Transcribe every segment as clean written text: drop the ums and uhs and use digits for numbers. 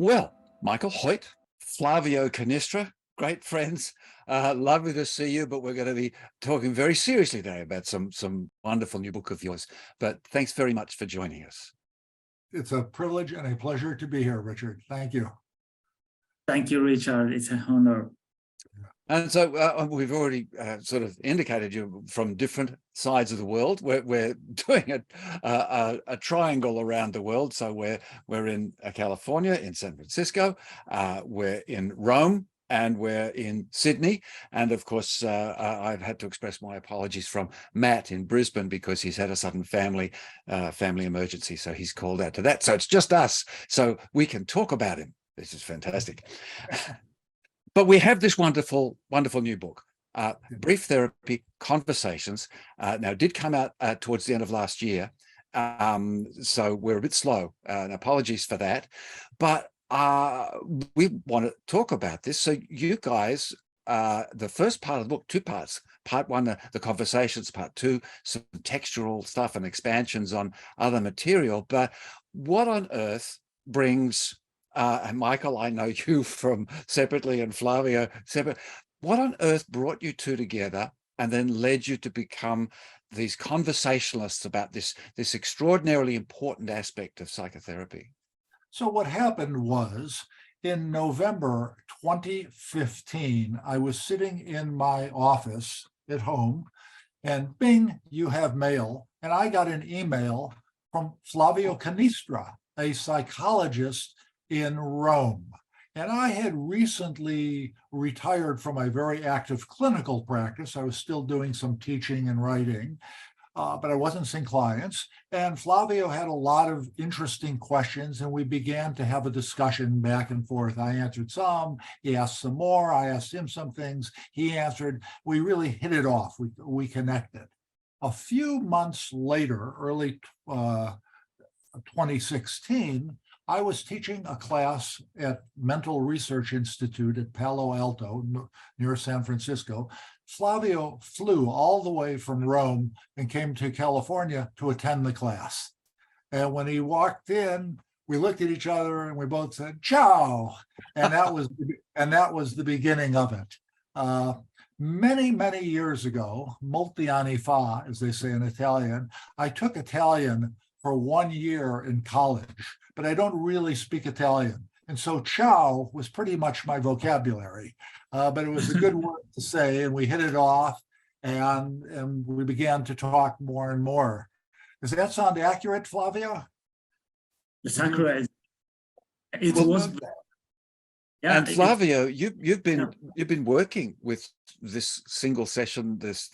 Well, Michael, Hoyt, Flavio, Cannistra, great friends. Lovely to see you, but we're going to be talking very seriously today about some wonderful new book of yours. But thanks very much for joining us. It's a privilege and a pleasure to be here, Richard. Thank you. Thank you, Richard. It's an honor. And so we've already sort of indicated you from different sides of the world. We're doing a triangle around the world. So we're in California, in San Francisco, we're in Rome, and we're in Sydney. And of course, I've had to express my apologies from Matt in Brisbane because he's had a sudden family emergency. So he's called out to that. So it's just us. So we can talk about him. This is fantastic. But we have this wonderful new book, Brief Therapy Conversations. Now, it did come out towards the end of last year, so we're a bit slow, and apologies for that. But we want to talk about this. So you guys, the first part of the book, two parts. Part one, the conversations. Part two, some textual stuff and expansions on other material. But what on earth brings... and Michael, I know you from separately, and Flavio separate. What on earth brought you two together and then led you to become these conversationalists about this extraordinarily important aspect of psychotherapy? So what happened was, in November 2015, I was sitting in my office at home, and bing, you have mail. And I got an email from Flavio Cannistra, a psychologist in Rome. And I had recently retired from my very active clinical practice. I was still doing some teaching and writing, but I wasn't seeing clients. And Flavio had a lot of interesting questions, and we began to have a discussion back and forth. I answered some, he asked some more, I asked him some things, he answered. We really hit it off, we connected. A few months later, early 2016, I was teaching a class at Mental Research Institute at Palo Alto, near San Francisco. Flavio flew all the way from Rome and came to California to attend the class. And when he walked in, we looked at each other and we both said, ciao. And that was the beginning of it. Many years ago, molti anni fa, as they say in Italian, I took Italian for 1 year in college, but I don't really speak Italian. And so ciao was pretty much my vocabulary, but it was a good word to say, and we hit it off, and we began to talk more and more. Does that sound accurate, Flavio? It's accurate. It was. Yeah, and Flavio, you've been working with this single session, this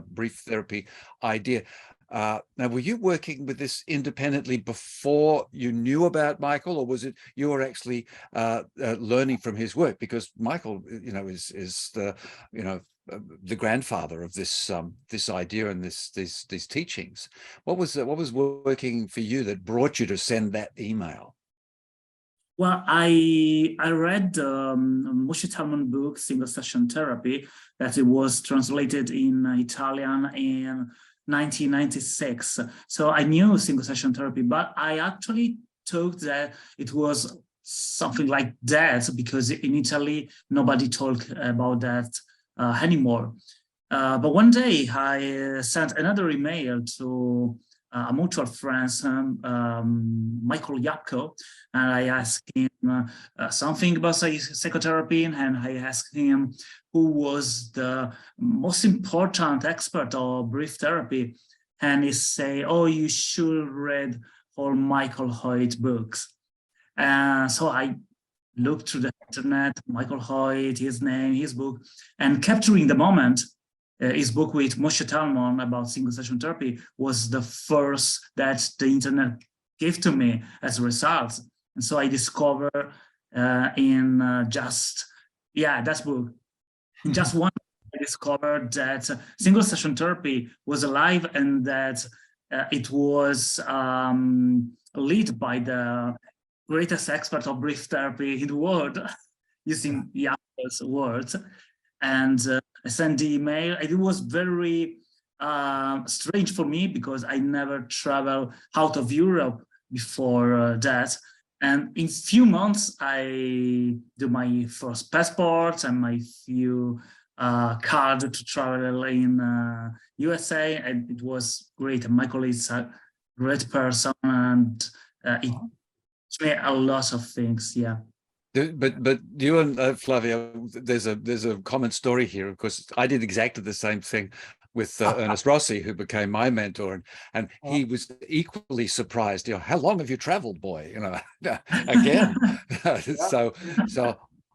brief therapy idea. Now, were you working with this independently before you knew about Michael, or was it you were actually learning from his work? Because Michael, is the grandfather of this this idea and these teachings. What was working for you that brought you to send that email? Well, I read Moshe Talman book, SingleSession Therapy, that it was translated in Italian in 1996. So I knew SingleSession Therapy, but I actually thought that it was something like that because in Italy, nobody talked about that anymore. But one day I sent another email to a mutual friend, Michael Yapko, and I asked him something about psychotherapy, and I asked him who was the most important expert of brief therapy, and he said, "Oh, you should read all Michael Hoyt books." So I looked through the internet, Michael Hoyt, his name, his book, and capturing the moment. His book with Moshe Talman about SingleSession Therapy was the first that the internet gave to me as a result. And so I discovered in that book, in just one, I discovered that SingleSession Therapy was alive and that it was led by the greatest expert of brief therapy in the world, using Yapko's words. And I sent the email. It was very strange for me because I never traveled out of Europe before that. And in few months, I do my first passport and my few card to travel in USA, and it was great. And Michael is a great person, and it taught me a lot of things. Yeah. But you and Flavio, there's a common story here. Of course, I did exactly the same thing with Ernest Rossi, who became my mentor, and he was equally surprised. How long have you traveled, boy? Again. So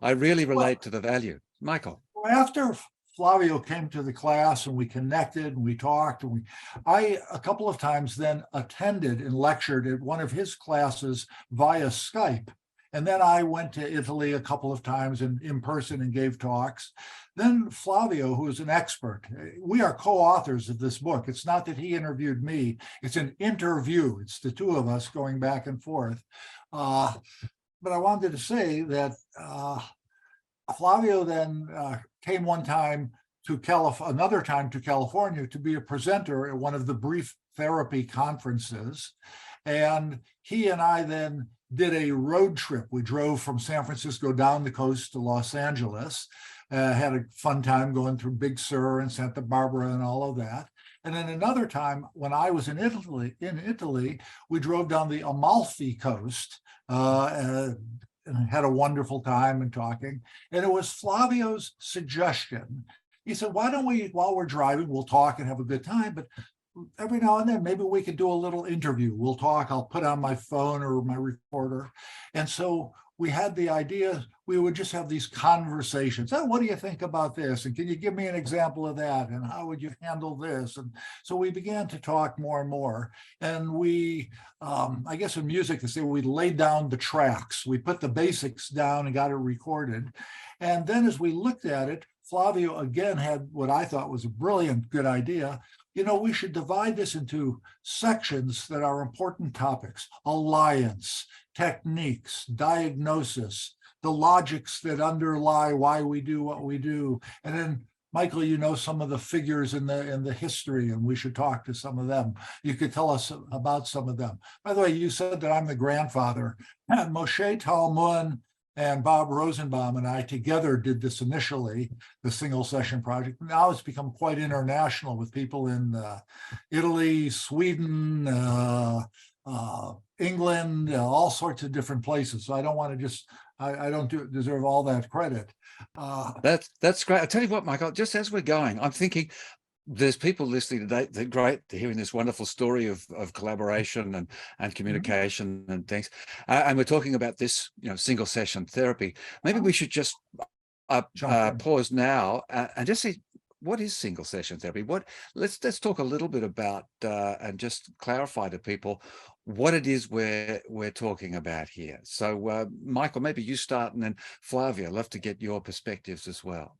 I really relate to the value. Michael. After Flavio came to the class and we connected and we talked, and I a couple of times then attended and lectured at one of his classes via Skype. And then I went to Italy a couple of times in person and gave talks. Then Flavio, who is an expert, we are co-authors of this book. It's not that he interviewed me, it's an interview. It's the two of us going back and forth. But I wanted to say that Flavio then came one time to another time to California to be a presenter at one of the brief therapy conferences. And he and I then did a road trip. We drove from San Francisco down the coast to Los Angeles, had a fun time going through Big Sur and Santa Barbara and all of that. And then another time when I was in Italy, we drove down the Amalfi Coast and had a wonderful time and talking. And it was Flavio's suggestion. He said, why don't we, while we're driving, we'll talk and have a good time, but every now and then, maybe we could do a little interview. We'll talk, I'll put on my phone or my recorder. And so we had the idea, we would just have these conversations. Oh, what do you think about this? And can you give me an example of that? And how would you handle this? And so we began to talk more and more. And we, I guess in music, they say we laid down the tracks. We put the basics down and got it recorded. And then as we looked at it, Flavio again had what I thought was a brilliant, good idea. We should divide this into sections that are important topics: alliance, techniques, diagnosis, the logics that underlie why we do what we do. And then, Michael, some of the figures in the history, and we should talk to some of them. You could tell us about some of them. By the way, you said that I'm the grandfather. And Moshe Talmon and Bob Rosenbaum and I together did this initially, the Single Session Project. Now it's become quite international with people in Italy, Sweden, England, all sorts of different places. So I don't want to just, I don't deserve all that credit. That's great. I'll tell you what, Michael, just as we're going, I'm thinking, there's people listening today. They're great. They're hearing this wonderful story of collaboration and communication and things. And we're talking about this, single session therapy. Maybe we should just pause now and just see, what is single session therapy? Let's talk a little bit about and just clarify to people what it is we're talking about here. So Michael, maybe you start, and then Flavio, I'd love to get your perspectives as well.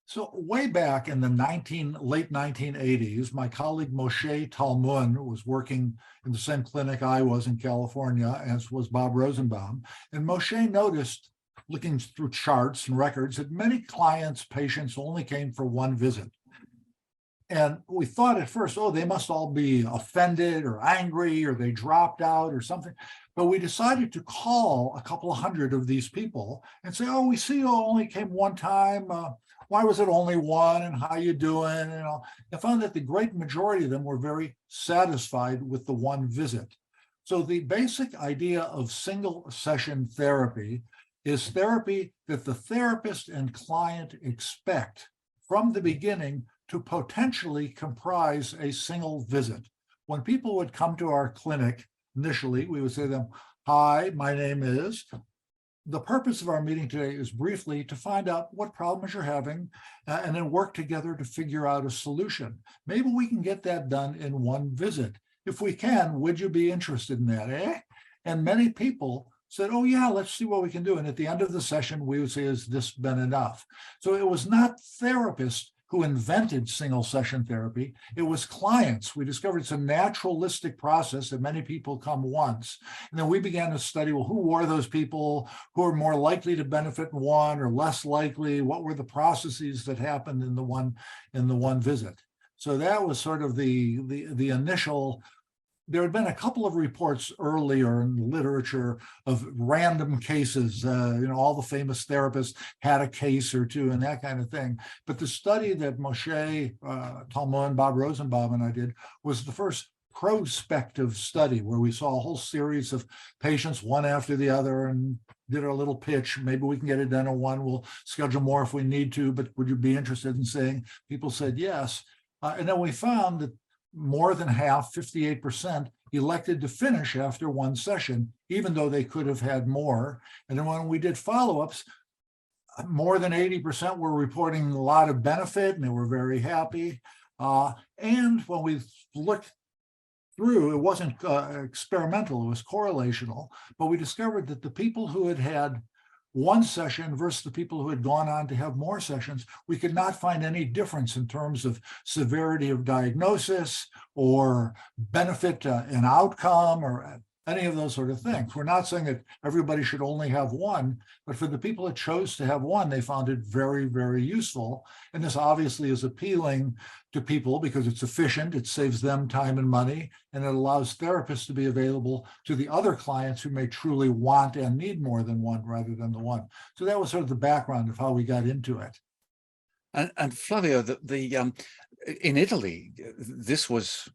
So way back in the late 1980s, my colleague Moshe Talmon was working in the same clinic I was in California, as was Bob Rosenbaum. And Moshe noticed, looking through charts and records, that many patients only came for one visit. And we thought at first, they must all be offended or angry, or they dropped out or something. But we decided to call a couple of hundred of these people and say, we see you only came one time. Why was it only one, and how you doing? And I found that the great majority of them were very satisfied with the one visit. So the basic idea of single session therapy is therapy that the therapist and client expect from the beginning to potentially comprise a single visit. When people would come to our clinic initially, we would say to them, "Hi, my name is." The purpose of our meeting today is briefly to find out what problems you're having and then work together to figure out a solution. Maybe we can get that done in one visit. If we can, would you be interested in that, And many people said, yeah, let's see what we can do. And at the end of the session, we would say, has this been enough? So it was not therapists who invented single session therapy. It was clients. We discovered it's a naturalistic process that many people come once. And then we began to study, who were those people who are more likely to benefit in one or less likely? What were the processes that happened in the one visit? So that was sort of the initial there had been a couple of reports earlier in the literature of random cases. All the famous therapists had a case or two and that kind of thing. But the study that Moshe Talmon, Bob Rosenbaum, and I did was the first prospective study where we saw a whole series of patients, one after the other, and did a little pitch. Maybe we can get it done in one. We'll schedule more if we need to, but would you be interested in seeing? People said yes. And then we found that more than half, 58%, elected to finish after one session, even though they could have had more. And then when we did follow-ups, more than 80% were reporting a lot of benefit, and they were very happy. And when we looked through, it wasn't experimental, it was correlational, but we discovered that the people who had had one session versus the people who had gone on to have more sessions, we could not find any difference in terms of severity of diagnosis or benefit in outcome or any of those sort of things. We're not saying that everybody should only have one, but for the people that chose to have one, they found it very, very useful. And this obviously is appealing to people because it's efficient, it saves them time and money, and it allows therapists to be available to the other clients who may truly want and need more than one rather than the one. So that was sort of the background of how we got into it. And Flavio, in Italy, this was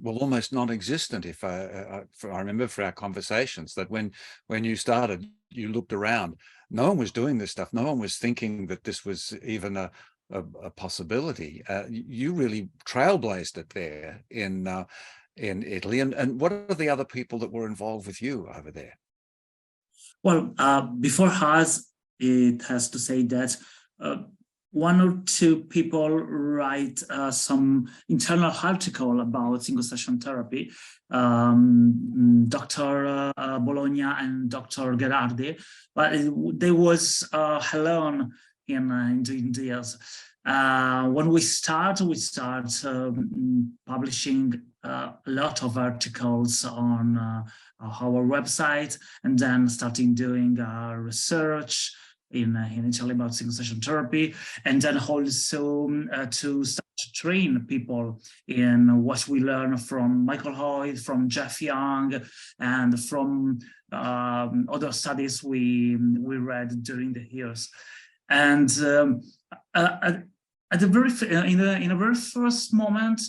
almost non-existent. If I remember for our conversations that when you started, you looked around, no one was doing this stuff. No one was thinking that this was even a possibility. You really trailblazed it there in Italy. And what are the other people that were involved with you over there? Well, before us, it has to say that one or two people write some internal article about single-session therapy, Dr. Bologna and Dr. Gerardi, but there was alone in this. When we start publishing a lot of articles on our website, and then starting doing research in Italy about single-session therapy, and then also to start to train people in what we learn from Michael Hoyt, from Jeff Young, and from other studies we read during the years. And at the very in a very first moment,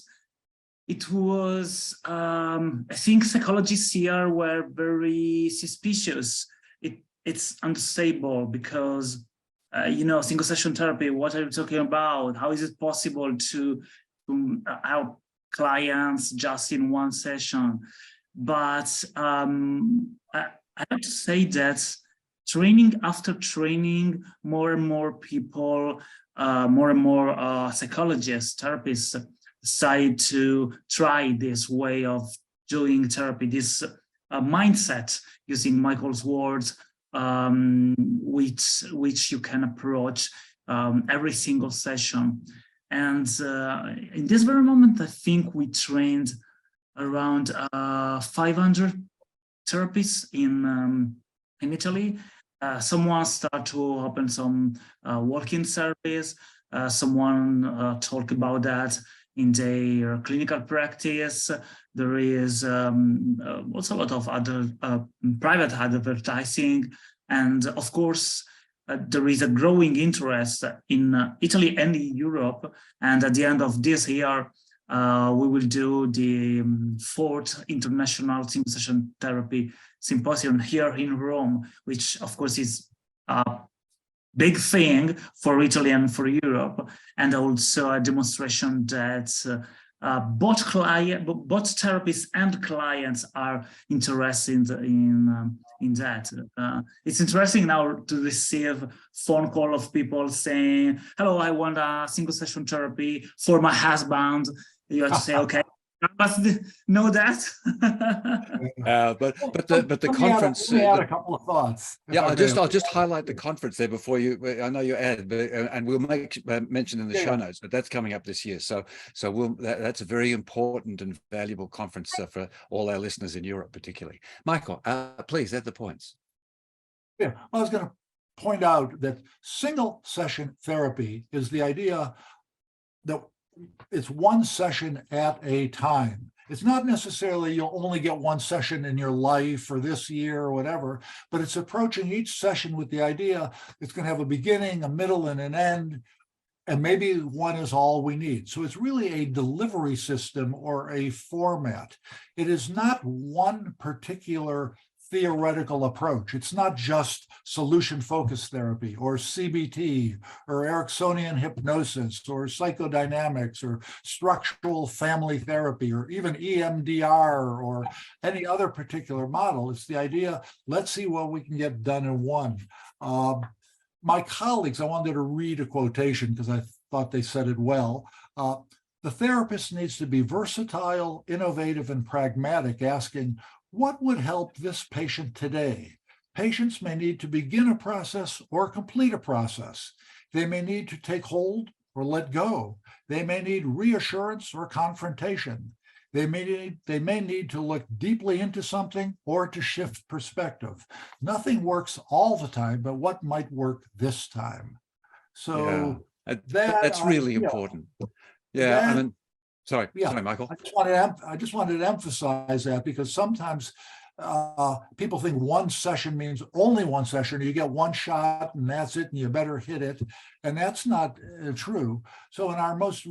it was I think psychologists here were very suspicious. It's unstable because, single-session therapy, what are you talking about? How is it possible to help clients just in one session? But I have to say that training after training, more and more people, more and more psychologists, therapists decide to try this way of doing therapy, this mindset, using Michael's words, which you can approach every single session. And in this very moment, I think we trained around 500 therapists in Italy. Someone started to open some walk-in service. Someone talked about that in their clinical practice. There is also a lot of other private advertising. And of course, there is a growing interest in Italy and in Europe. And at the end of this year, we will do the 4th International Single-Session Therapy Symposium here in Rome, which of course is a big thing for Italy and for Europe, and also a demonstration that both therapists and clients are interested in that. It's interesting now to receive phone call of people saying, "Hello, I want a single-session therapy for my husband." You have to say, "Okay, I must know that." But the conference. Let me add a couple of thoughts. Yeah, I'll just highlight the conference there before you. I know you added, but and we'll make mention in the show notes. But that's coming up this year, so that's a very important and valuable conference for all our listeners in Europe, particularly. Michael, please add the points. Yeah, I was going to point out that single-session therapy is the idea that it's one session at a time. It's not necessarily you'll only get one session in your life or this year or whatever, but it's approaching each session with the idea it's going to have a beginning, a middle, and an end, and maybe one is all we need. So it's really a delivery system or a format. It is not one particular theoretical approach. It's not just solution-focused therapy or CBT or Ericksonian hypnosis or psychodynamics or structural family therapy or even EMDR or any other particular model. It's the idea, let's see what we can get done in one. My colleagues, I wanted to read a quotation because I thought they said it well. The therapist needs to be versatile, innovative, and pragmatic, asking, what would help this patient today? Patients may need to begin a process or complete a process. They may need to take hold or let go. They may need reassurance or confrontation. They may need to look deeply into something or to shift perspective. Nothing works all the time, but what might work this time? So that's really important. Yeah, I mean, sorry, Michael. I just wanted to emphasize that because sometimes people think one session means only one session. You get one shot and that's it, and you better hit it. And that's not true. So in our most,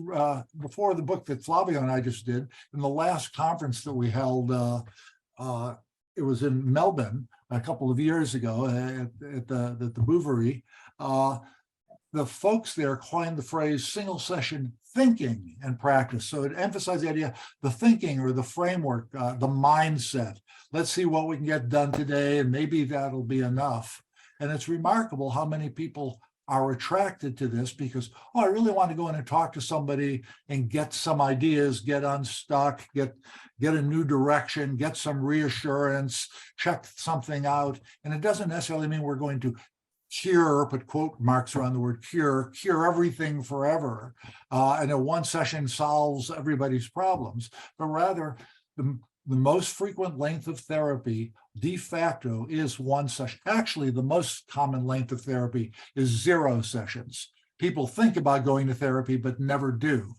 before the book that Flavio and I just did, in the last conference that we held, it was in Melbourne a couple of years ago at the Bouverie. The folks there coined the phrase single session thinking and practice. So it emphasized the idea, the thinking or the framework, the mindset. Let's see what we can get done today, and maybe that'll be enough. And it's remarkable how many people are attracted to this because, I really want to go in and talk to somebody and get some ideas, get unstuck, get a new direction, get some reassurance, check something out. And it doesn't necessarily mean we're going to cure, put quote marks around the word cure everything forever. And a one session solves everybody's problems, but rather the most frequent length of therapy de facto is one session. Actually, the most common length of therapy is 0 sessions. People think about going to therapy, but never do.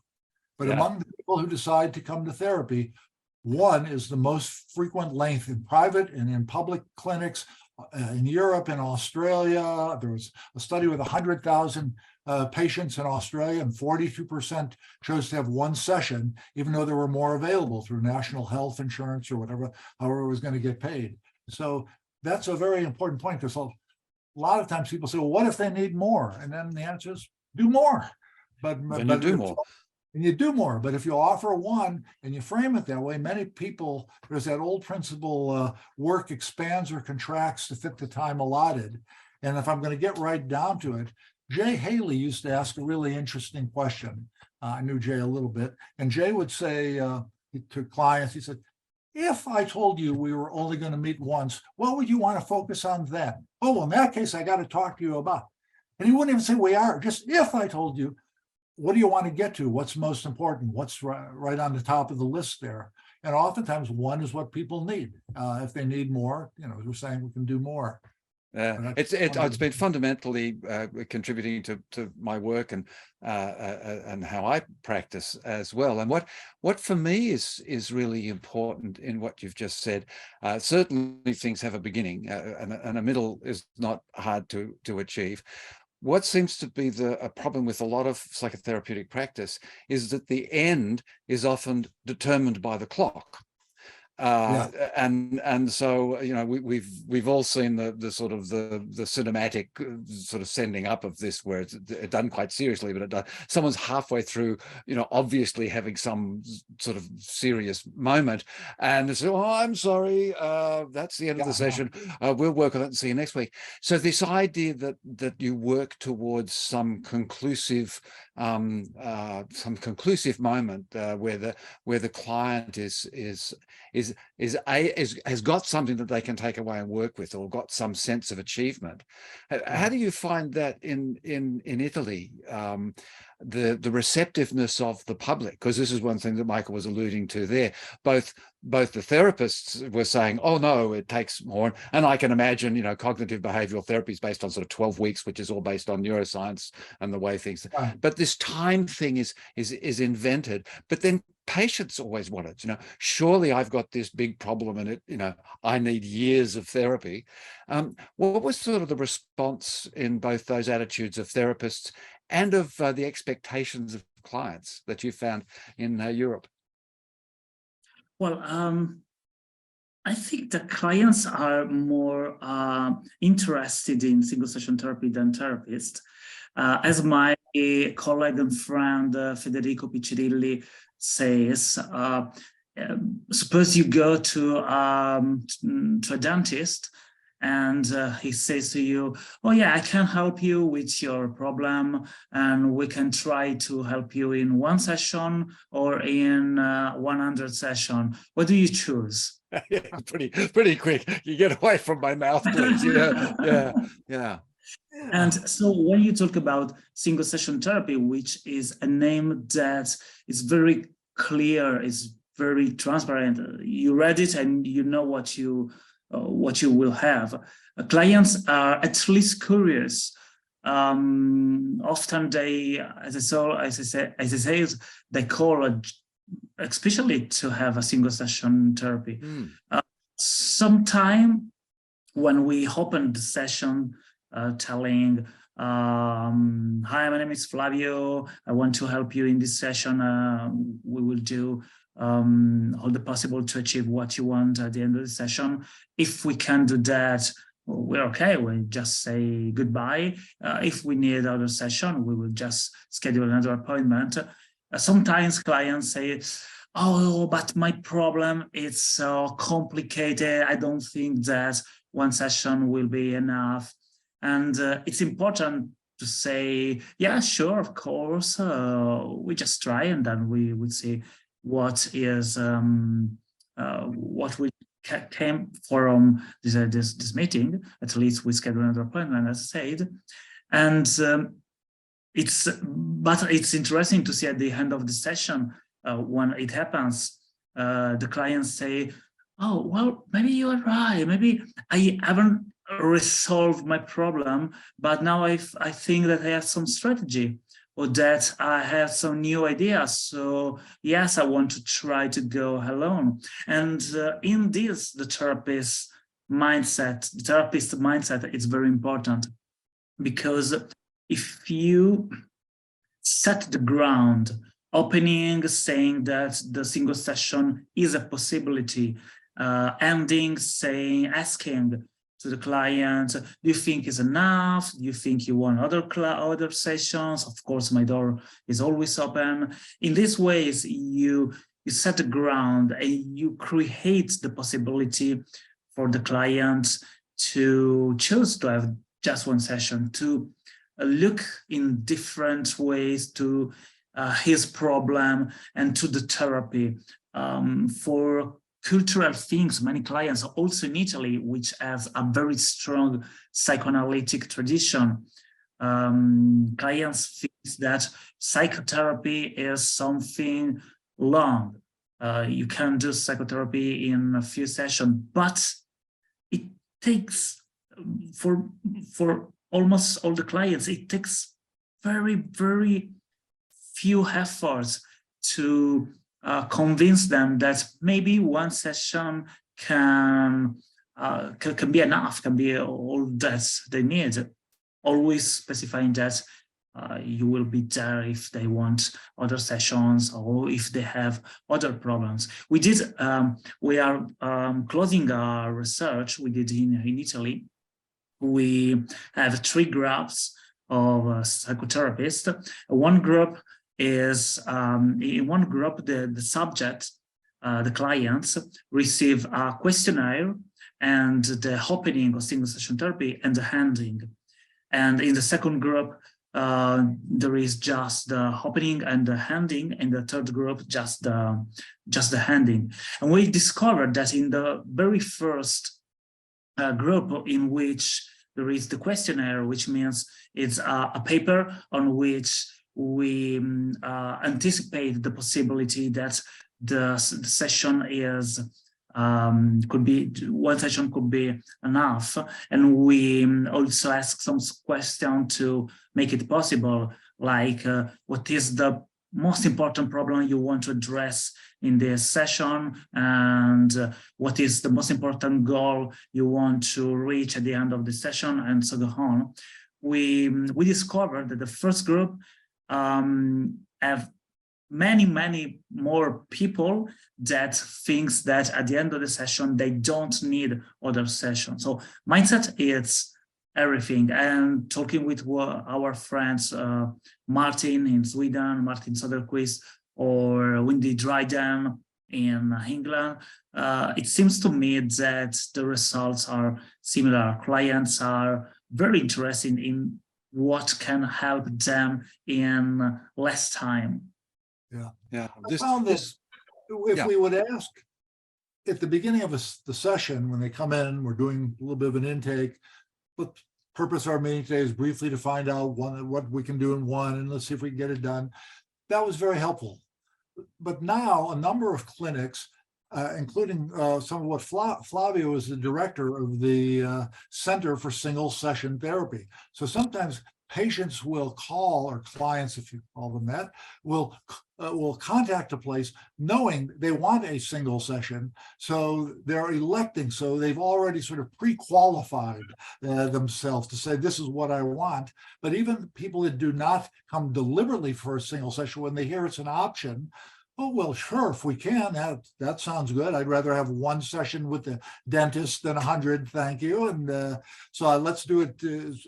But among the people who decide to come to therapy, 1 is the most frequent length in private and in public clinics. In Europe and Australia, there was a study with 100,000 patients in Australia, and 42% chose to have one session, even though there were more available through national health insurance or whatever, however it was going to get paid. So that's a very important point, because a lot of times people say, well, what if they need more? And then the answer is do more. But you do more. And you do more. But if you offer one and you frame it that way, many people, there's that old principle, work expands or contracts to fit the time allotted. And if I'm going to get right down to it, Jay Haley used to ask a really interesting question. I knew Jay a little bit. And Jay would say to clients, he said, if I told you we were only going to meet once, what would you want to focus on then? Oh, well, in that case, I got to talk to you about. And he wouldn't even say we are, just if I told you, what do you want to get to? What's most important? What's right on the top of the list there? And oftentimes one is what people need. If they need more, as we're saying, we can do more. It's been fundamentally contributing to my work and how I practice as well. And what for me is really important in what you've just said. Certainly things have a beginning, and a middle is not hard to achieve. What seems to be a problem with a lot of psychotherapeutic practice is that the end is often determined by the clock. And so we've all seen the sort of the cinematic sort of sending up of this, where it's done quite seriously, but someone's halfway through, obviously having some sort of serious moment, and they say, oh, I'm sorry, that's the end of the session, we'll work on it and see you next week. So this idea that you work towards some conclusive moment where the client has got something that they can take away and work with, or got some sense of achievement. How do you find that in Italy, the receptiveness of the public? Because this is one thing that Michael was alluding to there. Both the therapists were saying, oh no, it takes more, and I can imagine, cognitive behavioral therapy is based on sort of 12 weeks, which is all based on neuroscience and the way things. But this time thing is invented. But then patients always want it, surely I've got this big problem and I need years of therapy. What was sort of the response in both those attitudes of therapists and of the expectations of clients that you found in Europe? Well, I think the clients are more interested in single session therapy than therapists. As my colleague and friend Federico Piccirilli says, suppose you go to a dentist and he says to you, oh yeah, I can help you with your problem and we can try to help you in 1 session or in 100 sessions. What do you choose? Yeah, pretty quick. You get away from my mouth, please. Yeah. And so when you talk about single session therapy, which is a name that is very clear, is very transparent, you read it and you know what you will have. Clients are at least curious. Often they, as I say, they call especially to have a single session therapy. Sometime when we open the session, telling, hi, my name is Flavio, I want to help you in this session. We will do all the possible to achieve what you want at the end of the session. If we can do that, we're okay, we just say goodbye. If we need another session, we will just schedule another appointment. Sometimes clients say, oh, but my problem is so complicated. I don't think that 1 session will be enough. And it's important to say, yeah, sure, of course, we just try and then we would see what is, what we came from this meeting. At least we schedule another appointment, as I said. And but it's interesting to see at the end of the session, when it happens, the clients say, oh, well, maybe you are right. Maybe I haven't resolved my problem, but now I think that I have some strategy or that I have some new ideas. So yes, I want to try to go alone. And in this, the therapist mindset is very important, because if you set the ground, opening, saying that the single session is a possibility, ending, saying, asking to the client, do you think is enough? Do you think you want other sessions? Of course, my door is always open. In these ways, you set the ground and you create the possibility for the client to choose to have just 1 session, to look in different ways to his problem and to the therapy. For cultural things, many clients, also in Italy, which has a very strong psychoanalytic tradition, clients think that psychotherapy is something long. You can do psychotherapy in a few sessions, but it takes, for almost all the clients, it takes very, very few efforts to convince them that maybe 1 session can be enough, can be all that they need. Always specifying that you will be there if they want other sessions or if they have other problems. We are closing our research we did in Italy. We have 3 groups of psychotherapists. One group is, in one group, the subject, the clients, receive a questionnaire and the opening of single session therapy and the ending. And in the second group, there is just the opening and the ending. In the third group, just the ending. And we discovered that in the very first group, in which there is the questionnaire, which means it's a paper on which we anticipate the possibility that the session is could be 1 session could be enough, and we also ask some questions to make it possible, like what is the most important problem you want to address in this session, and what is the most important goal you want to reach at the end of the session, and so on. We discovered that the first group have many more people that thinks that at the end of the session they don't need other sessions. So mindset is everything. And talking with our friends Martin in Sweden, Martin Söderqvist, or Wendy Dryden in England, it seems to me that the results are similar. Clients are very interested in what can help them in less time. Yeah. I found this, if we would ask at the beginning of the session, when they come in, we're doing a little bit of an intake, but purpose of our meeting today is briefly to find out what we can do in one, and let's see if we can get it done. That was very helpful. But now a number of clinics, including some of what Flavio is the director of the Center for Single-Session Therapy. So sometimes patients will call, or clients, if you call them that, will contact a place knowing they want a single session. So they're electing, so they've already sort of pre-qualified themselves to say, this is what I want. But even people that do not come deliberately for a single session, when they hear it's an option, oh, well, sure, if we can, that sounds good. I'd rather have one session with the dentist than 100, thank you. And so let's do it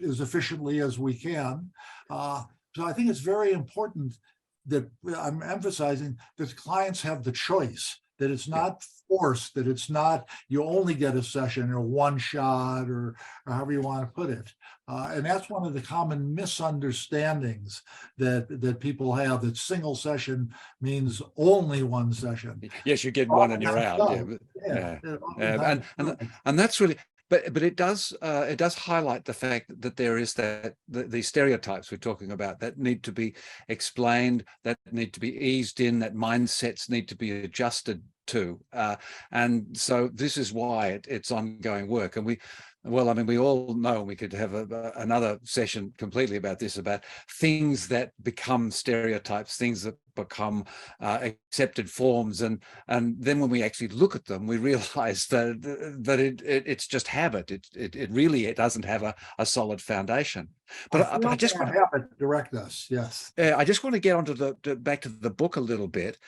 as efficiently as we can. So I think it's very important that I'm emphasizing that clients have the choice, that it's not forced, that it's not you only get a session or one shot or however you want to put it. And that's one of the common misunderstandings that people have, that single session means only one session. Yes, you get one and you're out. And that's really, but it does highlight the fact that there is the stereotypes we're talking about that need to be explained, that need to be eased in, that mindsets need to be adjusted to, and so this is why it's ongoing work. And we all know, we could have another session completely about this, about things that become stereotypes, things that become accepted forms, and then when we actually look at them, we realize that it's just habit. It really doesn't have a solid foundation. But I just want to habit direct us. Yes. I just want to get onto back to the book a little bit,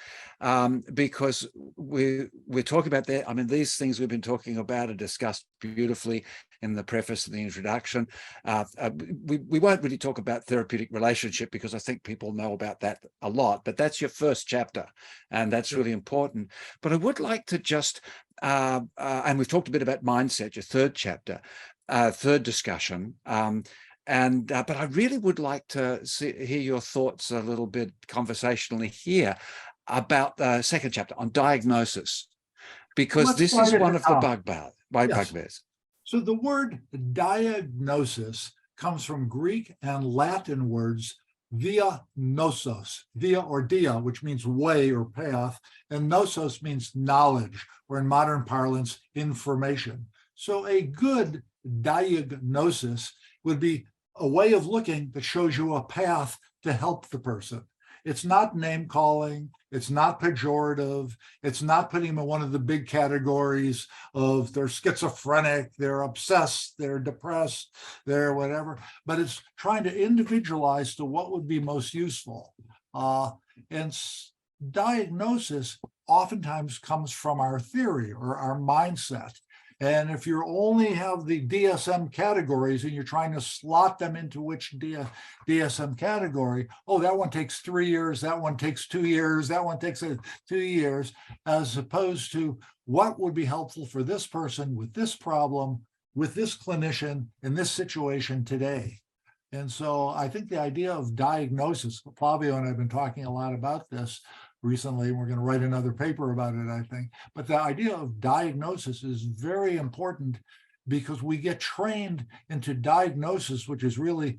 because we're talking about that. I mean, these things we've been talking about are discussed beautifully in the preface and the introduction. We won't really talk about therapeutic relationship because I think people know about that a lot, but that's your first chapter, and that's really important. But I would like to just, and we've talked a bit about mindset, your third chapter, third discussion. But I really would like to hear your thoughts a little bit conversationally here about the second chapter on diagnosis, because this is one of the bugbears. So the word diagnosis comes from Greek and Latin words via nosos, via or dia, which means way or path, and nosos means knowledge, or in modern parlance, information. So a good diagnosis would be a way of looking that shows you a path to help the person. It's not name calling. It's not pejorative. It's not putting them in one of the big categories of they're schizophrenic, they're obsessed, they're depressed, they're whatever. But it's trying to individualize to what would be most useful. And diagnosis oftentimes comes from our theory or our mindset. And if you only have the DSM categories and you're trying to slot them into which DSM category, oh, that one takes 3 years, that one takes 2 years, that one takes 2 years, as opposed to what would be helpful for this person with this problem, with this clinician in this situation today. And so I think the idea of diagnosis, Flavio and I have been talking a lot about this recently. We're going to write another paper about it, I think. But the idea of diagnosis is very important because we get trained into diagnosis, which is really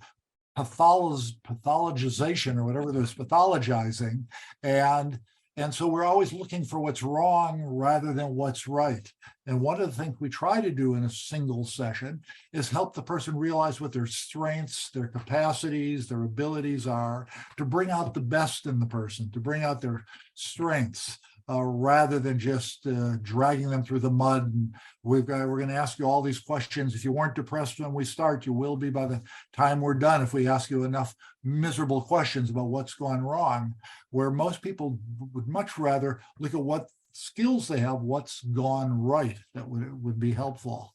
pathologization or whatever there's pathologizing. And And so we're always looking for what's wrong rather than what's right. And one of the things we try to do in a single session is help the person realize what their strengths, their capacities, their abilities are, to bring out the best in the person, to bring out their strengths, rather than just dragging them through the mud. And we're going to ask you all these questions. If you weren't depressed when we start, you will be by the time we're done if we ask you enough miserable questions about what's gone wrong, where most people would much rather look at what skills they have, what's gone right, that would be helpful.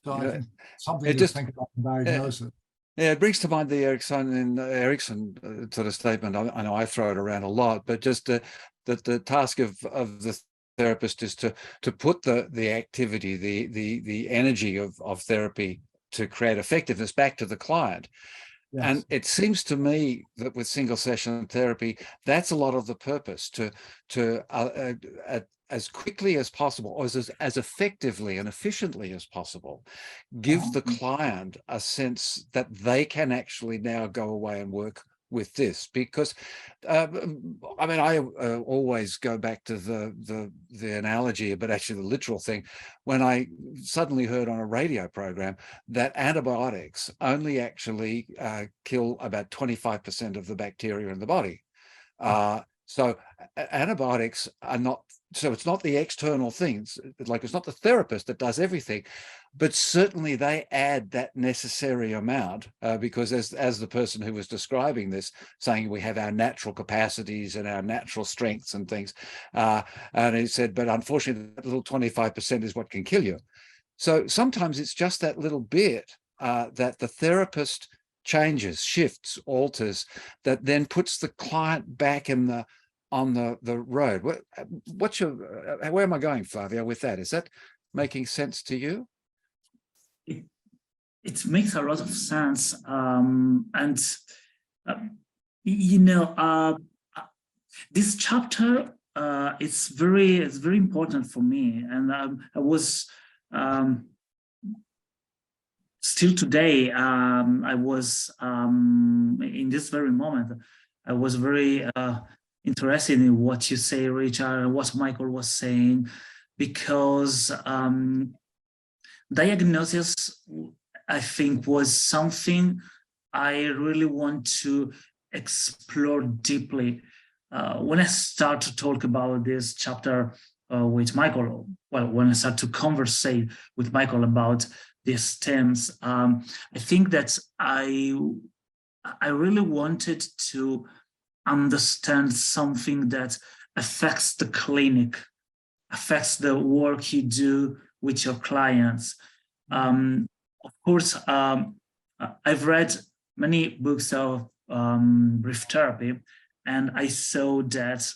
So I think something to think about in diagnosis. Yeah, it brings to mind the Erickson sort of statement. I know I throw it around a lot, but just that the task of the therapist is to put the activity, the energy of therapy to create effectiveness back to the client. Yes. And it seems to me that with single session therapy, that's a lot of the purpose, to as quickly as possible, or as effectively and efficiently as possible, give the client a sense that they can actually now go away and work with this. Because I mean, I always go back to the analogy, but actually the literal thing, when I suddenly heard on a radio program that antibiotics only actually kill about 25% of the bacteria in the body. So antibiotics are not, so it's not the external things, like it's not the therapist that does everything, but certainly they add that necessary amount, because as the person who was describing this, saying we have our natural capacities and our natural strengths and things, and he said, but unfortunately that little 25% is what can kill you. So sometimes it's just that little bit that the therapist changes, shifts, alters, that then puts the client back in on the road. What's your, where am I going, Flavio, with that? Is that making sense to you? It makes a lot of sense, and you know, this chapter it's very important for me, and I was still today. I was in this very moment. I was very interested in what you say, Richard, what Michael was saying, because diagnosis, I think, was something I really want to explore deeply. When I start to talk about this chapter with Michael, well, when I start to conversate with Michael about these themes, I think that I really wanted to understand something that affects the clinic, affects the work you do with your clients. Of course, I've read many books of brief therapy, and I saw that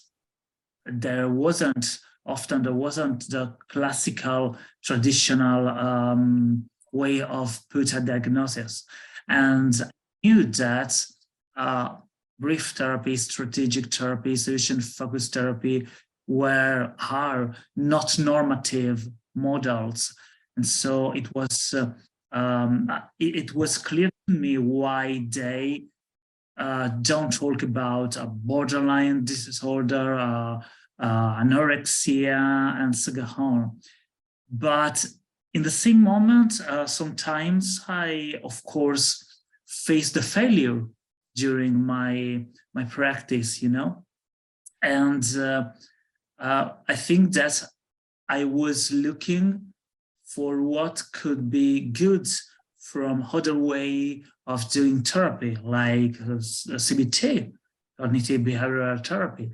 there wasn't the classical, traditional way of put a diagnosis. And I knew that brief therapy, strategic therapy, solution-focused therapy are not normative models. And so it was clear to me why they don't talk about a borderline disorder, anorexia, and so on. But in the same moment, sometimes I, of course, face the failure during my practice, you know, and I think that I was looking for what could be good from other way of doing therapy, like CBT, cognitive behavioral therapy.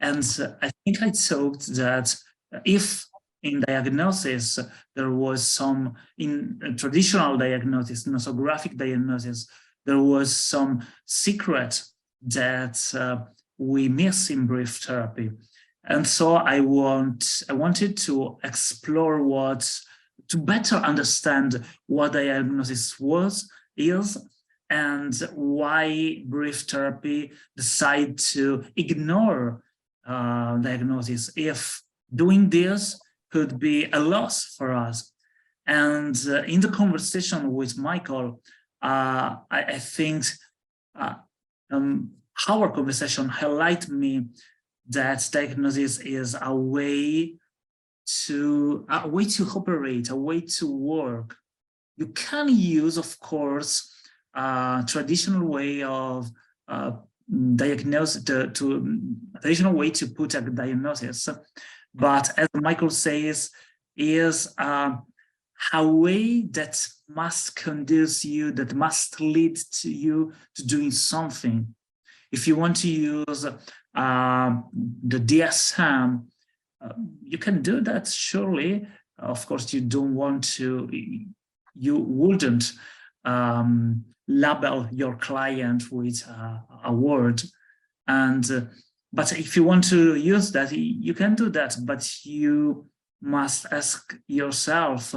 And I think I thought that if in diagnosis there was some, in traditional diagnosis, nosographic diagnosis, there was some secret that we miss in brief therapy. And so I wanted to explore to better understand what diagnosis is, and why brief therapy decide to ignore diagnosis, if doing this could be a loss for us. And in the conversation with Michael, I think our conversation highlighted me that diagnosis is a way to operate, a way to work. You can use, of course, a traditional way of diagnosis, traditional way to put a diagnosis, but as Michael says, is a way that must conduce you, that must lead to you to doing something. If you want to use the DSM, you can do that, surely. Of course, you don't want to, you wouldn't label your client with a word. And but if you want to use that, you can do that, but you must ask yourself,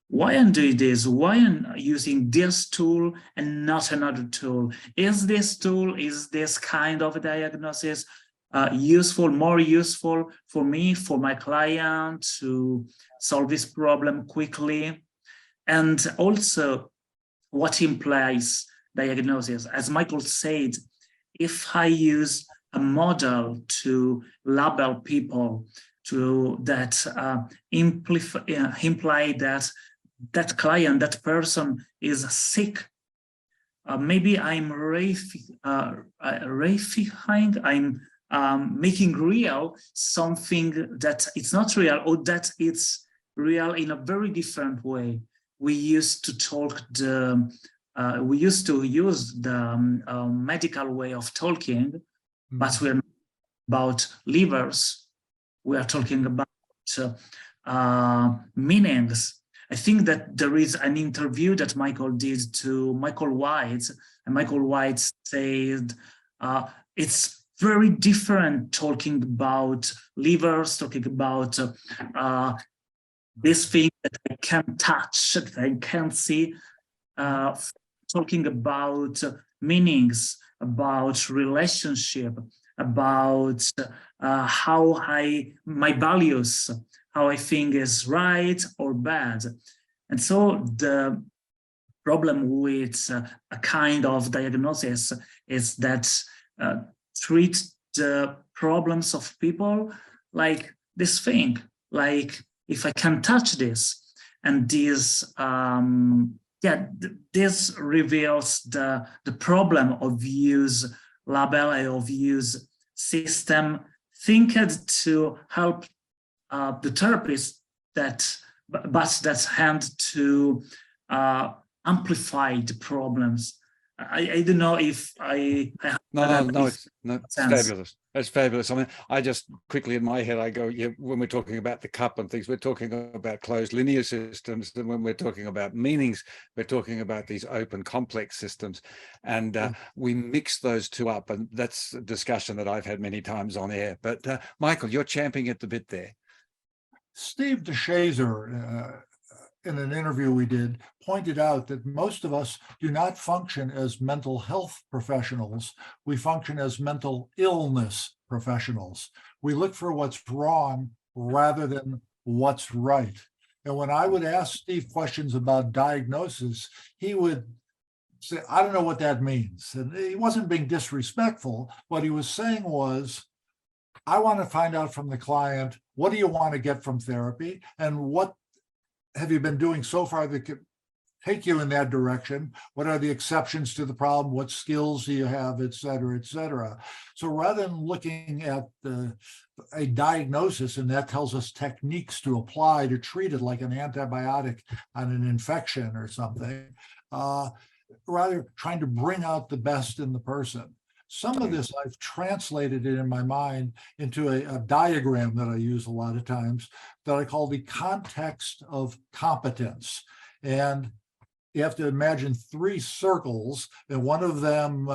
why I'm doing this? Why I'm using this tool and not another tool? Is this tool, is this kind of diagnosis useful, more useful for me, for my client to solve this problem quickly? And also, what implies diagnosis? As Michael said, if I use a model to label people, to that imply that that client, that person is sick, maybe I'm I'm making real something that it's not real, or that it's real in a very different way. We used to talk we used to use the medical way of talking, but we're not about livers. We are talking about meanings. I think that there is an interview that Michael did to Michael White, and Michael White said it's very different talking about livers, talking about this thing that I can't touch, that I can't see, talking about meanings, about relationship, about how my values, how I think is right or bad. And so the problem with a kind of diagnosis is that treat the problems of people like this thing, like if I can touch this, and this this reveals the problem of use label, of use system, thinked to help the therapist but that's hand to amplify the problems. I don't know if I no, it's fabulous. That's fabulous. I mean, I just quickly in my head, I go, yeah, when we're talking about the cup and things, we're talking about closed linear systems. And when we're talking about meanings, we're talking about these open complex systems. And we mix those two up. And that's a discussion that I've had many times on air. But Michael, you're champing at the bit there. Steve DeShazer, in an interview we did, pointed out that most of us do not function as mental health professionals. We function as mental illness professionals. We look for what's wrong rather than what's right. And when I would ask Steve questions about diagnosis, he would say, I don't know what that means. And he wasn't being disrespectful. What he was saying was, I want to find out from the client, what do you want to get from therapy? And what have you been doing so far that could take you in that direction? What are the exceptions to the problem? What skills do you have, et cetera, et cetera? So rather than looking at a diagnosis, and that tells us techniques to apply to treat it like an antibiotic on an infection or something, rather trying to bring out the best in the person. Some of this I've translated it in my mind into a diagram that I use a lot of times that I call the context of competence. And you have to imagine 3 circles, and one of them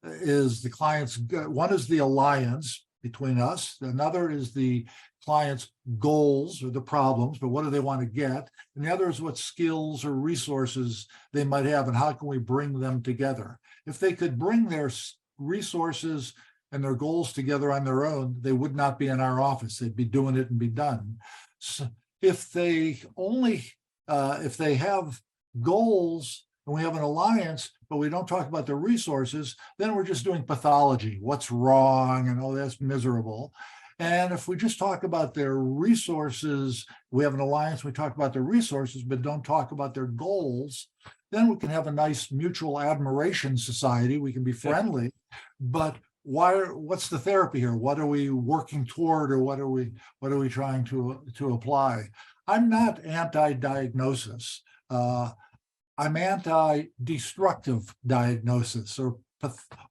is the client's, one is the alliance between us, another is the client's goals or the problems, but what do they want to get? And the other is what skills or resources they might have and how can we bring them together. If they could bring their resources and their goals together on their own, they would not be in our office. They'd be doing it and be done. So if they only, if they have goals, and we have an alliance, but we don't talk about the resources, then we're just doing pathology. What's wrong? And oh, that's miserable. And if we just talk about their resources, we have an alliance, we talk about their resources, but don't talk about their goals, then we can have a nice mutual admiration society. We can be friendly, but what's the therapy here? What are we working toward, or what are we trying to apply? I'm not anti-diagnosis. I'm anti-destructive diagnosis, or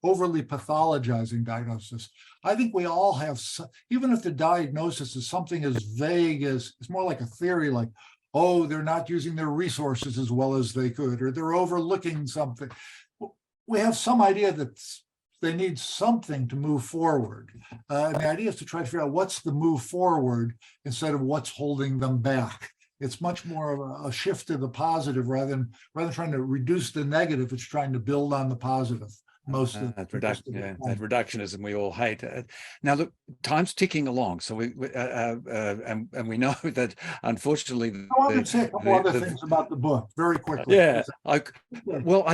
overly pathologizing diagnosis. I think we all have, even if the diagnosis is something as vague as, it's more like a theory, like, oh, they're not using their resources as well as they could, or they're overlooking something. We have some idea that they need something to move forward. And the idea is to try to figure out what's the move forward instead of what's holding them back. It's much more of a shift to the positive rather than trying to reduce the negative. It's trying to build on the positive. That reductionism we all hate. Now, look, time's ticking along, so we and we know that unfortunately. I want to say a couple other things about the book very quickly. Yeah, I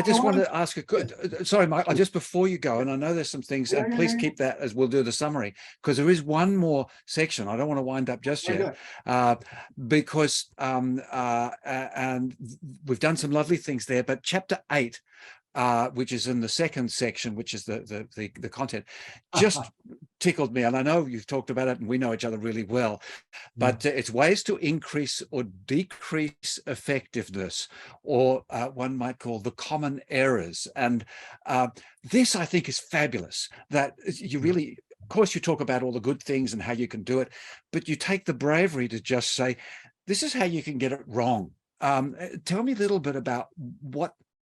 just wanted to ask sorry, Mike, just before you go, and I know there's some things, and please keep that as we'll do the summary, because there is one more section. I don't want to wind up just yet, because and we've done some lovely things there, but chapter 8. Which is in the second section, which is the content, just tickled me. And I know you've talked about it and we know each other really well, but it's ways to increase or decrease effectiveness, or one might call the common errors. And this, I think, is fabulous, that you really, of course, you talk about all the good things and how you can do it, but you take the bravery to just say, this is how you can get it wrong. Tell me a little bit about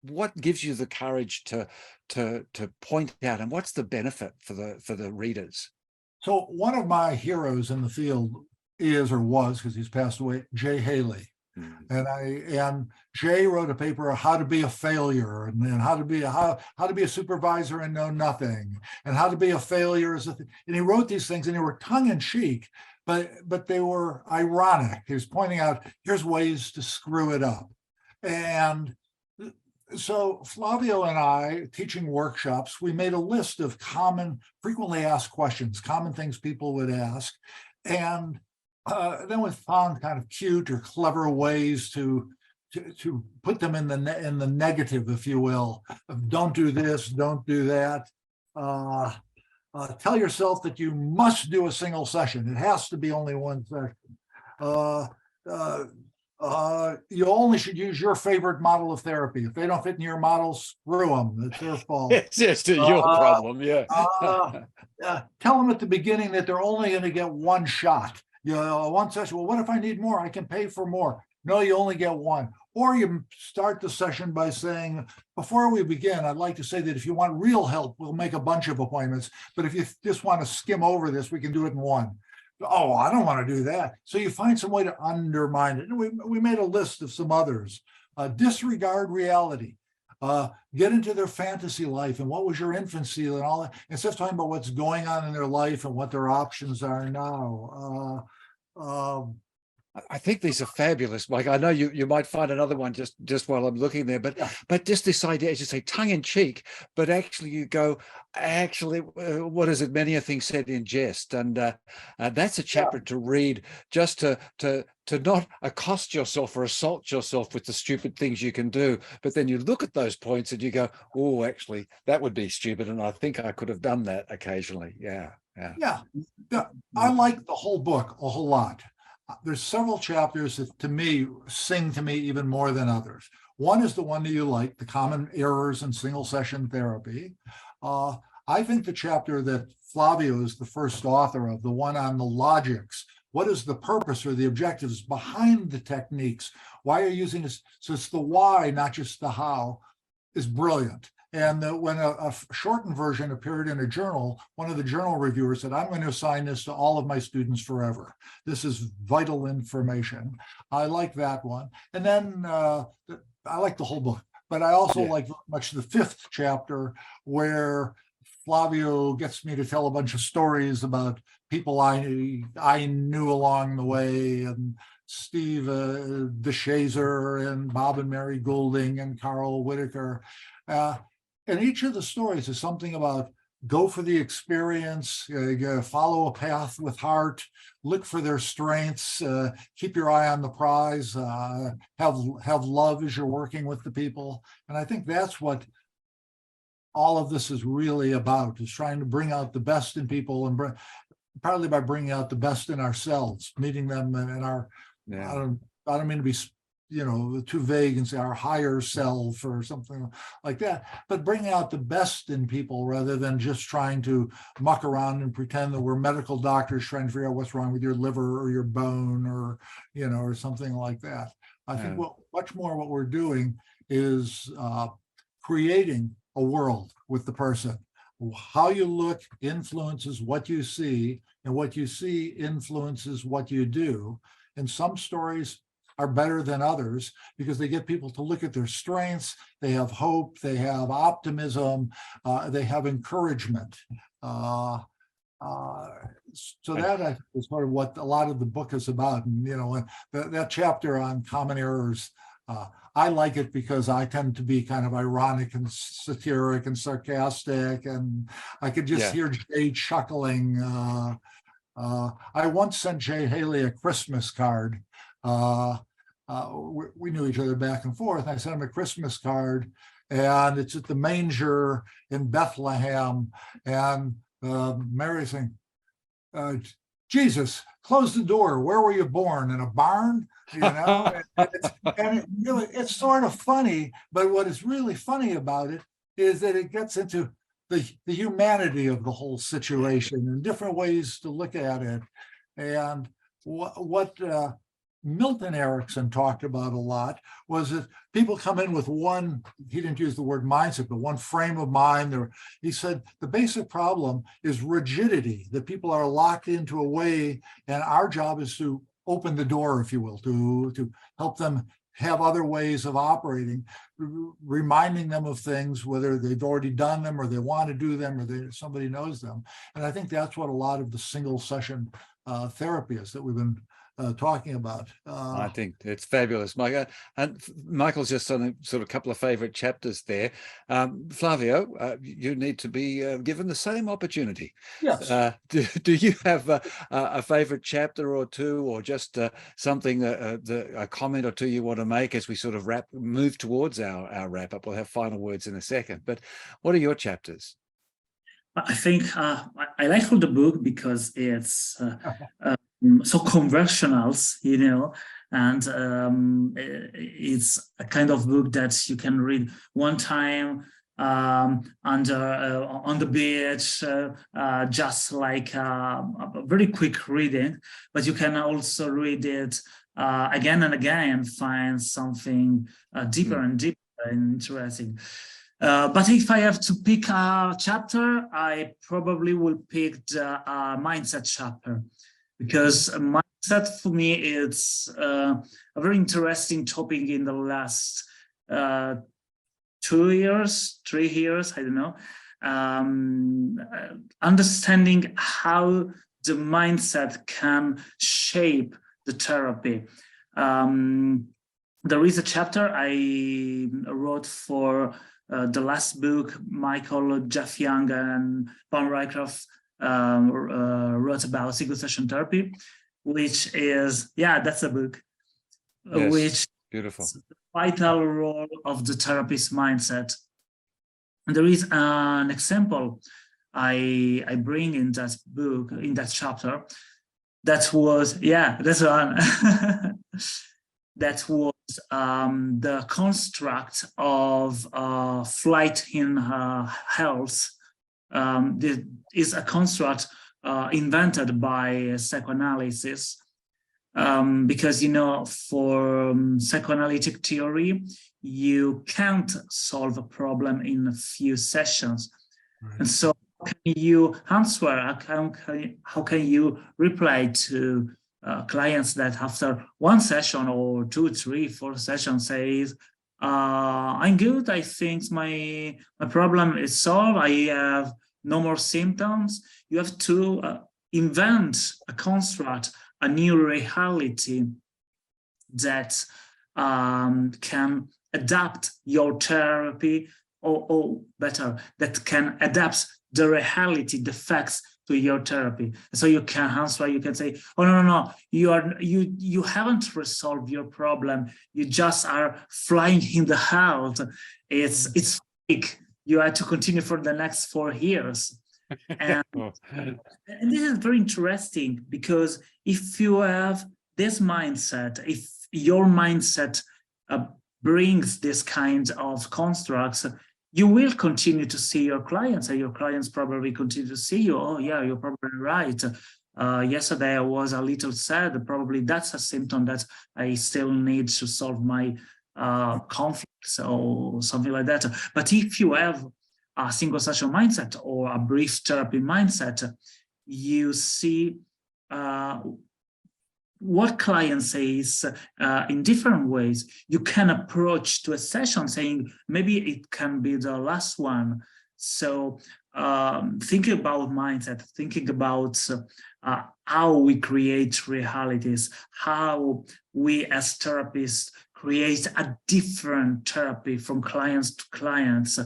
what gives you the courage to point out, and what's the benefit for the readers? So one of my heroes in the field is, or was, because he's passed away, Jay Haley. And Jay wrote a paper on how to be a failure, and then how to be a supervisor and know nothing, and how to be a failure and he wrote these things, and they were tongue in cheek, but they were ironic. He was pointing out, here's ways to screw it up. And so Flavio and I, teaching workshops, we made a list of common, frequently asked questions, common things people would ask. And then we found kind of cute or clever ways to put them in the negative, if you will. Don't do this, don't do that. Tell yourself that you must do a single session. It has to be only one session. You only should use your favorite model of therapy. If they don't fit in your model, screw them. It's their fault. It's just your problem, yeah. Tell them at the beginning that they're only going to get one shot. One session. Well, what if I need more? I can pay for more. No, you only get one. Or you start the session by saying, before we begin, I'd like to say that if you want real help, we'll make a bunch of appointments. But if you just want to skim over this, we can do it in one. Oh, I don't want to do that. So you find some way to undermine it. And we made a list of some others. Disregard reality. Get into their fantasy life and what was your infancy and all that. Instead of talking about what's going on in their life and what their options are now. I think these are fabulous, Mike. I know you might find another one just while I'm looking there, but just this idea, as you say, tongue in cheek, but actually you go, what is it? Many a thing said in jest, and that's a chapter to read, just to not accost yourself or assault yourself with the stupid things you can do, but then you look at those points and you go, oh, actually, that would be stupid, and I think I could have done that occasionally. Yeah. I like the whole book a whole lot. There's several chapters that to me sing to me even more than others. One is the one that you like, the common errors in single session therapy. I think the chapter that Flavio is the first author of, the one on the logics, what is the purpose or the objectives behind the techniques? Why are you using this? So it's the why, not just the how, is brilliant. And when a shortened version appeared in a journal, one of the journal reviewers said, I'm going to assign this to all of my students forever. This is vital information. I like that one. And then I like the whole book, but I also like very much the 5th chapter, where Flavio gets me to tell a bunch of stories about people I knew along the way, and Steve DeShazer and Bob and Mary Goulding and Carl Whitaker. And each of the stories is something about go for the experience, follow a path with heart, look for their strengths, keep your eye on the prize, have love as you're working with the people. And I think that's what all of this is really about, is trying to bring out the best in people, and partly by bringing out the best in ourselves, meeting them in our, I don't mean to be, too vague and say our higher self or something like that, but bringing out the best in people rather than just trying to muck around and pretend that we're medical doctors trying to figure out what's wrong with your liver or your bone or, or something like that. I think much more what we're doing is creating a world with the person. How you look influences what you see, and what you see influences what you do. And some stories are better than others because they get people to look at their strengths. They have hope, they have optimism, they have encouragement. So that is sort of what a lot of the book is about. And, that chapter on common errors, I like it because I tend to be kind of ironic and satiric and sarcastic, and I could just hear Jay chuckling. I once sent Jay Haley a Christmas card. We knew each other back and forth. I sent him a Christmas card, and it's at the manger in Bethlehem. And Mary's saying, Jesus, close the door. Where were you born? In a barn? And it's sort of funny, but what is really funny about it is that it gets into the humanity of the whole situation and different ways to look at it. And what Milton Erickson talked about a lot was that people come in with one, he didn't use the word mindset, but one frame of mind. He said the basic problem is rigidity, that people are locked into a way, and our job is to open the door, if you will, to help them have other ways of operating, reminding them of things, whether they've already done them or they want to do them or somebody knows them. And I think that's what a lot of the single session therapy is that we've been talking about. I think it's fabulous, Mike. And Michael's just on a sort of couple of favorite chapters there. Flavio, you need to be given the same opportunity. Yes. Do you have a favorite chapter or two, or just something, a comment or two you want to make as we sort of move towards our wrap up? We'll have final words in a second, but what are your chapters? I think I like the book because it's so conversational, and it's a kind of book that you can read one time on the beach, just like a very quick reading, but you can also read it again and again and find something deeper and deeper and interesting. But if I have to pick a chapter, I probably will pick the mindset chapter, because mindset for me is a very interesting topic in the last 2 years, 3 years, I don't know. Understanding how the mindset can shape the therapy. There is a chapter I wrote for the last book Michael, Jeff Young, and Paul Rycroft wrote about SingleSession Therapy, which is, that's a book, which beautiful. is the vital role of the therapist mindset. And there is an example I bring in that book, in that chapter, that was, that's one. That was the construct of flight in health. This is a construct invented by psychoanalysis, because, for psychoanalytic theory, you can't solve a problem in a few sessions. Right. And so how can you answer, how can you reply to clients that after one session or 2, 3, 4 sessions says, I'm good, I think my problem is solved, I have no more symptoms. You have to invent a construct, a new reality. that can adapt your therapy, or better, that can adapt the reality, the facts to your therapy. So you can answer, you can say, oh, no, you haven't resolved your problem. You just are flying in the house. It's fake. You have to continue for the next 4 years. And this is very interesting, because if you have this mindset, if your mindset brings this kind of constructs, you will continue to see your clients, and your clients probably continue to see you. Oh yeah, you're probably right. Yesterday I was a little sad. Probably that's a symptom that I still need to solve my conflicts or something like that. But if you have a single session mindset or a brief therapy mindset, you see what client says in different ways. You can approach to a session saying, maybe it can be the last one. So thinking about mindset, thinking about how we create realities, how we as therapists create a different therapy from clients to clients,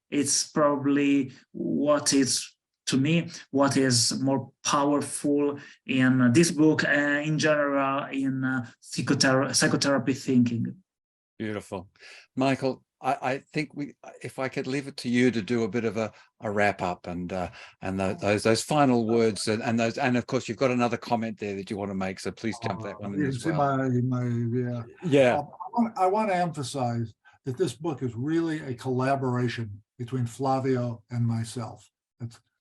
it's probably what is, to me, what is more powerful in this book, in general, in psychotherapy thinking. Beautiful. Michael, I think if I could leave it to you to do a bit of a wrap up and those final words, and of course you've got another comment there that you want to make, so please jump that one in as well. I want to emphasize that this book is really a collaboration between Flavio and myself.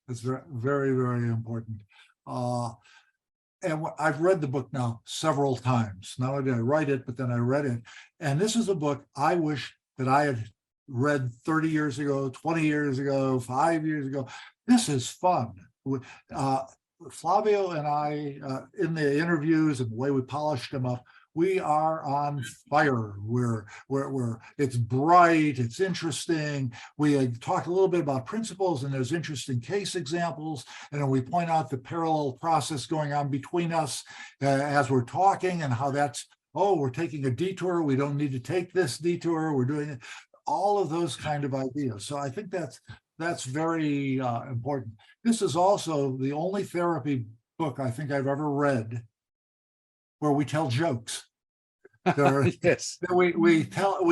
It's very, very important. And I've read the book now several times. Not only did I write it, but then I read it. And this is a book I wish that I had read 30 years ago, 20 years ago, 5 years ago. This is fun. Flavio and I, in the interviews and the way we polished them up, we are on fire. It's bright, it's interesting. We talk a little bit about principles, and there's interesting case examples, and then we point out the parallel process going on between us as we're talking, and how that's, oh, we're taking a detour, we don't need to take this detour, we're doing it, all of those kind of ideas. So I think that's very important. This is also the only therapy book I think I've ever read where we tell jokes. Yes, we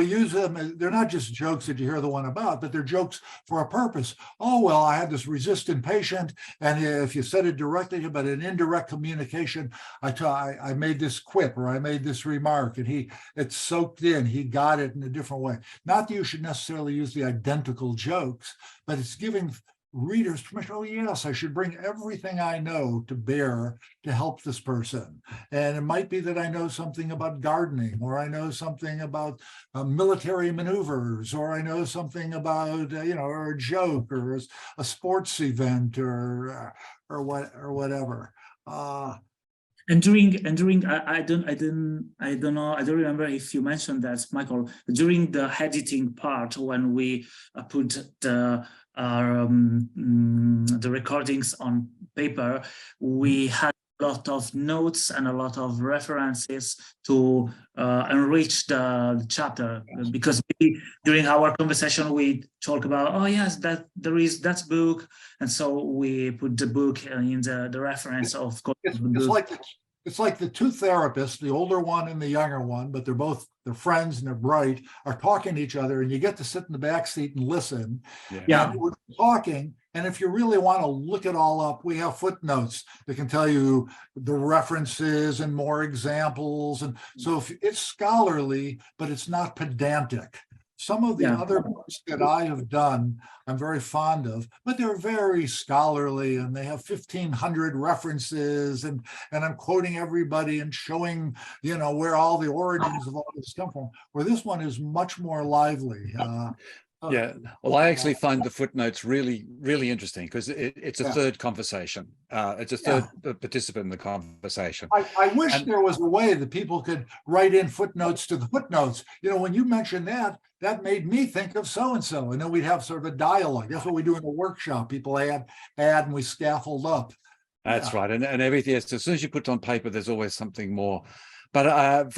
use them. They're not just jokes that you hear the one about, but they're jokes for a purpose. Oh, well, I had this resistant patient, and if you said it directly, but in indirect communication, I made this quip, or I made this remark, and it soaked in. He got it in a different way. Not that you should necessarily use the identical jokes, but it's giving readers permission. Oh yes, I should bring everything I know to bear to help this person. And it might be that I know something about gardening, or I know something about military maneuvers, or I know something about or a joke, or a sports event, or whatever. And during I don't know, I don't remember if you mentioned that, Michael, during the editing part, when we put the recordings on paper, we had a lot of notes and a lot of references to enrich the chapter, because during our conversation we talk about, oh yes, that there is that book, and so we put the book in the reference of course. It's like the two therapists, the older one and the younger one, but they're friends and they're bright, are talking to each other, and you get to sit in the back seat and listen. Yeah. And we're talking, and if you really want to look it all up, we have footnotes that can tell you the references and more examples. And so if it's scholarly, but it's not pedantic. Some of the other books that I have done, I'm very fond of, but they're very scholarly, and they have 1,500 references, and I'm quoting everybody and showing, where all the origins of all this come from, where this one is much more lively. Yeah, well, I actually find the footnotes really, really interesting, because it's a third conversation. It's a third participant in the conversation. I wish there was a way that people could write in footnotes to the footnotes. When you mentioned that made me think of so-and-so, and then we'd have sort of a dialogue. That's what we do in the workshop. People add, and we scaffold up. That's right. And everything, as soon as you put it on paper, there's always something more But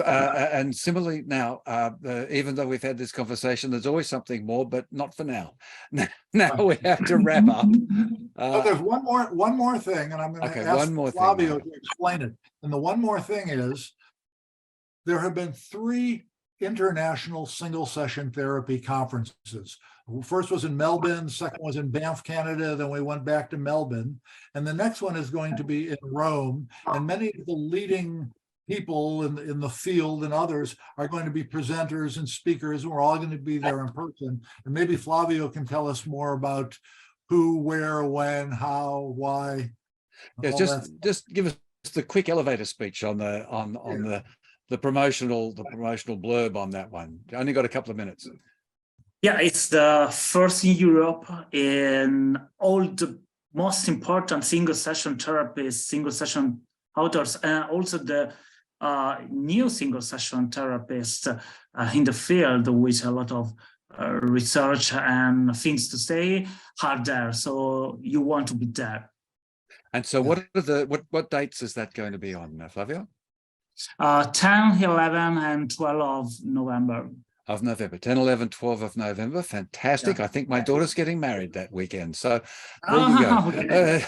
and similarly now, even though we've had this conversation, there's always something more, but not for now. Now we have to wrap up. But there's one more thing, and I'm going to Okay, ask one more thing, Flavio Mike. to explain it. And the one more thing is, there have been 3 international single session therapy conferences. First was in Melbourne, second was in Banff, Canada, then we went back to Melbourne. And the next one is going to be in Rome. And many of the leading people in the field and others are going to be presenters and speakers, and we're all going to be there in person. And maybe Flavio can tell us more about who, where, when, how, why. Yeah, just give us the quick elevator speech on the promotional blurb on that one. Only got a couple of minutes. Yeah, it's the first in Europe, and all the most important single session therapists, single session authors, and also the new single session therapists in the field with a lot of research and things to say are there. So you want to be there. And so what dates is that going to be on, Flavio? 10, 11, and 12 of November. Of November, 10, 11, 12 of November. Fantastic. Yeah. I think my daughter's getting married that weekend. So there you go. Okay.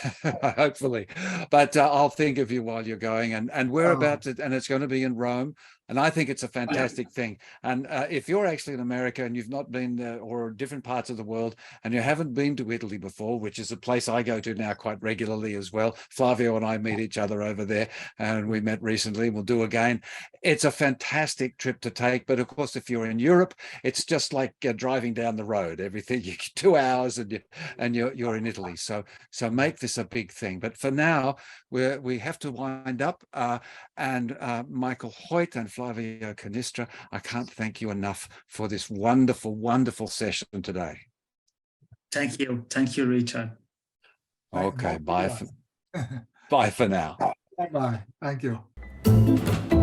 Hopefully. But I'll think of you while you're going. And we're about to, and it's going to be in Rome. And I think it's a fantastic thing. And if you're actually in America and you've not been or different parts of the world, and you haven't been to Italy before, which is a place I go to now quite regularly as well. Flavio and I meet each other over there, and we met recently. We'll do again. It's a fantastic trip to take. But of course, if you're in Europe, it's just like driving down the road. Everything, 2 hours and you're in Italy. So make this a big thing. But for now, we have to wind up. And Michael Hoyt and Flavio Cannistra, I can't thank you enough for this wonderful, wonderful session today. Thank you, Richard. Okay, bye for now. Bye. Thank you.